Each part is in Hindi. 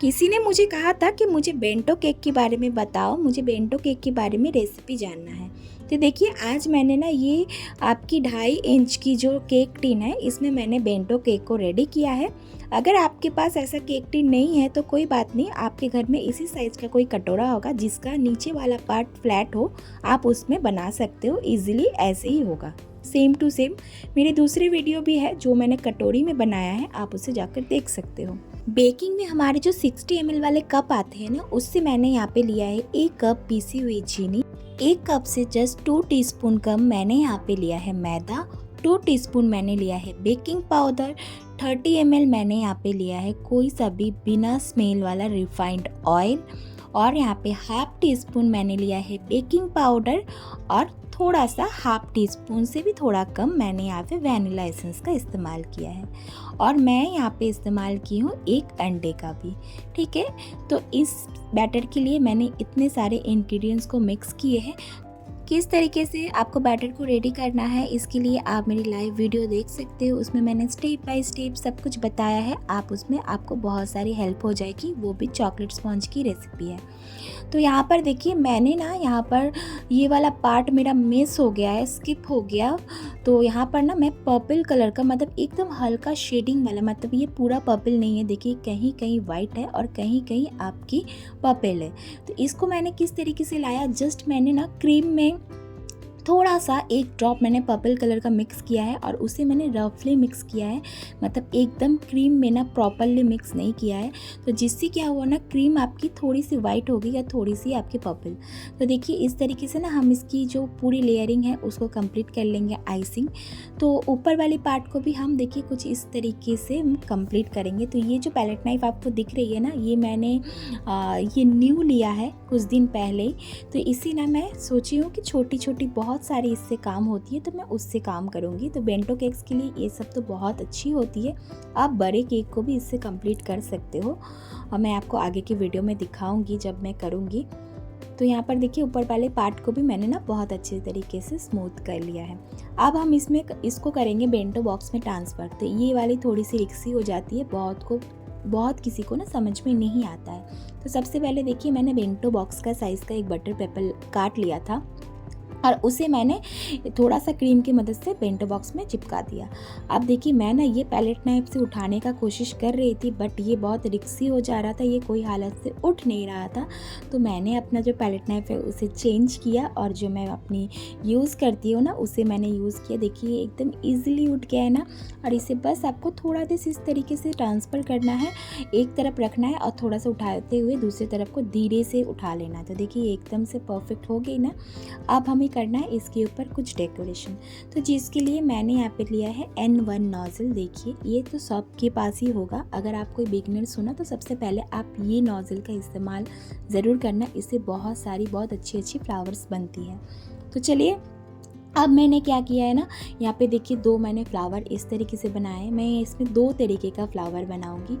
किसी ने मुझे कहा था कि मुझे बेंटो केक के बारे में बताओ, मुझे बेंटो केक के बारे में रेसिपी जानना है। तो देखिए आज मैंने ना ये आपकी 2.5 इंच की जो केक टिन है, इसमें मैंने बेंटो केक को रेडी किया है। अगर आपके पास ऐसा केक टिन नहीं है तो कोई बात नहीं, आपके घर में इसी साइज़ का कोई कटोरा होगा जिसका नीचे वाला पार्ट फ्लैट हो, आप उसमें बना सकते हो। ईजिली ऐसे ही होगा, सेम टू सेम। मेरी दूसरी वीडियो भी है जो मैंने कटोरी में बनाया है, आप उसे जाकर देख सकते हो। बेकिंग में हमारे जो 60 ml वाले कप आते हैं ना, उससे मैंने यहाँ पे लिया है 1 कप पीसी हुई चीनी। 1 कप से जस्ट 2 टीस्पून कम मैंने यहाँ पे लिया है मैदा। 2 टीस्पून मैंने लिया है बेकिंग पाउडर। 30 ml मैंने यहाँ पे लिया है कोई सा भी बिना स्मेल वाला रिफाइंड ऑयल। और यहाँ पे हाफ टी स्पून मैंने लिया है बेकिंग पाउडर, और थोड़ा सा हाफ टी स्पून से भी थोड़ा कम मैंने यहाँ पे वैनिला एसेंस का इस्तेमाल किया है। और मैं यहाँ पे इस्तेमाल की हूँ 1 अंडे का भी। ठीक है, तो इस बैटर के लिए मैंने इतने सारे इंग्रेडिएंट्स को मिक्स किए हैं। किस तरीके से आपको बैटर को रेडी करना है, इसके लिए आप मेरी लाइव वीडियो देख सकते हो। उसमें मैंने स्टेप बाय स्टेप सब कुछ बताया है, आप उसमें आपको बहुत सारी हेल्प हो जाएगी। वो भी चॉकलेट स्पॉन्ज की रेसिपी है। तो यहाँ पर देखिए मैंने ना यहाँ पर ये वाला पार्ट मेरा मिस हो गया है, स्किप हो गया। तो यहाँ पर ना मैं पर्पल कलर का, मतलब एकदम हल्का शेडिंग वाला, मतलब ये पूरा पर्पल नहीं है, देखिए कहीं कहीं वाइट है और कहीं कहीं आपकी पर्पल है। तो इसको मैंने किस तरीके से लाया, जस्ट मैंने ना क्रीम में थोड़ा सा 1 ड्रॉप मैंने पर्पल कलर का मिक्स किया है और उसे मैंने रफली मिक्स किया है, मतलब एकदम क्रीम में ना प्रॉपरली मिक्स नहीं किया है। तो जिससे क्या हुआ ना, क्रीम आपकी थोड़ी सी वाइट होगी या थोड़ी सी आपकी पर्पल। तो देखिए इस तरीके से ना हम इसकी जो पूरी लेयरिंग है उसको कंप्लीट कर लेंगे, आइसिंग। तो ऊपर वाली पार्ट को भी हम देखिए कुछ इस तरीके से कंप्लीट करेंगे। तो ये जो पैलेट नाइफ आपको दिख रही है ना, ये मैंने ये न्यू लिया है कुछ दिन पहले। तो इसी ना मैं सोची हूँ कि छोटी छोटी बहुत सारी इससे काम होती है, तो मैं उससे काम करूँगी। तो बेंटो केक्स के लिए ये सब तो बहुत अच्छी होती है, आप बड़े केक को भी इससे कंप्लीट कर सकते हो और मैं आपको आगे की वीडियो में दिखाऊंगी जब मैं करूँगी। तो यहाँ पर देखिए ऊपर वाले पार्ट को भी मैंने ना बहुत अच्छे तरीके से स्मूथ कर लिया है। अब हम इसको करेंगे बेंटो बॉक्स में ट्रांसफ़र। तो ये वाली थोड़ी सी रिक्सी हो जाती है, बहुत किसी को ना समझ में नहीं आता है। तो सबसे पहले देखिए मैंने बेंटो बॉक्स का साइज़ का एक बटर पेपर काट लिया था और उसे मैंने थोड़ा सा क्रीम की मदद से बेंटो बॉक्स में चिपका दिया। अब देखिए मैं ना ये पैलेट नाइफ से उठाने का कोशिश कर रही थी, बट ये बहुत रिक्सी हो जा रहा था, ये कोई हालत से उठ नहीं रहा था। तो मैंने अपना जो पैलेट नाइफ है उसे चेंज किया और जो मैं अपनी यूज़ करती हूँ ना उसे मैंने यूज़ किया। देखिए एकदम ईजिली उठ गया है ना। और इसे बस आपको थोड़ा देर इस तरीके से ट्रांसफ़र करना है, एक तरफ रखना है और थोड़ा सा उठाते हुए दूसरी तरफ को धीरे से उठा लेना है। तो देखिए एकदम से परफेक्ट हो गई ना। अब हमें करना है इसके ऊपर कुछ डेकोरेशन। तो जिसके लिए मैंने यहाँ पे लिया है N1 नोज़ल। देखिए ये तो सबके पास ही होगा, अगर आप कोई बिगनर्स हो ना तो सबसे पहले आप ये नोज़ल का इस्तेमाल ज़रूर करना, इससे बहुत अच्छी फ्लावर्स बनती है। तो चलिए अब मैंने क्या किया है ना, यहाँ पे देखिए 2 मैंने फ्लावर इस तरीके से बनाए हैं। मैं इसमें 2 तरीके का फ्लावर बनाऊंगी,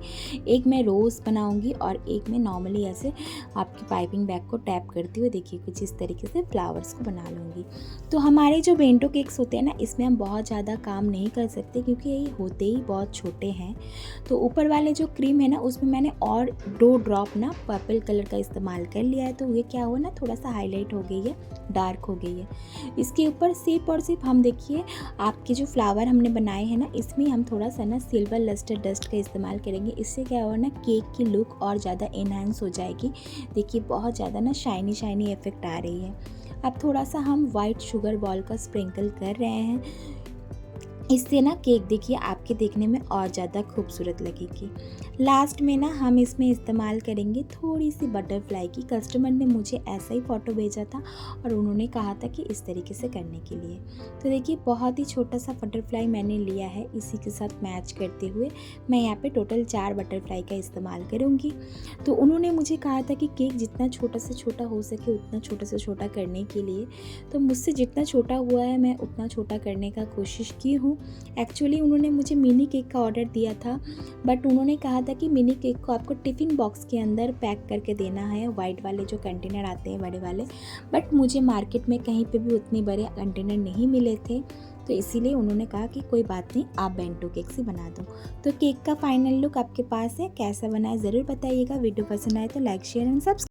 एक मैं रोज़ बनाऊंगी और एक मैं नॉर्मली ऐसे आपकी पाइपिंग बैग को टैप करते हुए देखिए कुछ इस तरीके से फ्लावर्स को बना लूँगी। तो हमारे जो बेंटो केक्स होते हैं ना, इसमें हम बहुत ज़्यादा काम नहीं कर सकते क्योंकि ये होते ही बहुत छोटे हैं। तो ऊपर वाले जो क्रीम है ना उसमें मैंने और 2 ड्रॉप ना पर्पल कलर का इस्तेमाल कर लिया है। तो ये क्या हुआ ना, थोड़ा सा हाईलाइट हो गई है, डार्क हो गई है। इसके ऊपर सिर्फ और सिर्फ हम देखिए आपके जो फ्लावर हमने बनाए हैं ना, इसमें हम थोड़ा सा ना सिल्वर लस्टर डस्ट का इस्तेमाल करेंगे। इससे क्या होगा ना, केक की लुक और ज़्यादा एनहांस हो जाएगी। देखिए बहुत ज़्यादा ना शाइनी शाइनी इफेक्ट आ रही है। अब थोड़ा सा हम वाइट शुगर बॉल का स्प्रिंकल कर रहे हैं, इससे ना केक देखिए आपके देखने में और ज़्यादा खूबसूरत लगेगी। लास्ट में ना हम इसमें इस्तेमाल करेंगे थोड़ी सी बटरफ्लाई की। कस्टमर ने मुझे ऐसा ही फ़ोटो भेजा था और उन्होंने कहा था कि इस तरीके से करने के लिए। तो देखिए बहुत ही छोटा सा बटरफ्लाई मैंने लिया है, इसी के साथ मैच करते हुए मैं यहाँ पे टोटल 4 बटरफ्लाई का इस्तेमाल करूँगी। तो उन्होंने मुझे कहा था कि केक जितना छोटा से छोटा हो सके उतना छोटा से छोटा करने के लिए। तो मुझसे जितना छोटा हुआ है मैं उतना छोटा करने का कोशिश की हूँ। एक्चुअली उन्होंने मुझे मिनी केक का ऑर्डर दिया था, बट उन्होंने कहा था कि मिनी केक को आपको टिफ़िन बॉक्स के अंदर पैक करके देना है, वाइट वाले जो कंटेनर आते हैं बड़े वाले। बट मुझे मार्केट में कहीं पे भी उतने बड़े कंटेनर नहीं मिले थे। तो इसीलिए उन्होंने कहा कि कोई बात नहीं, आप बेंटो केक से बना दो। तो केक का फाइनल लुक आपके पास है, कैसा बना है ज़रूर बताइएगा। वीडियो पसंद आए तो लाइक शेयर एंड सब्सक्राइब।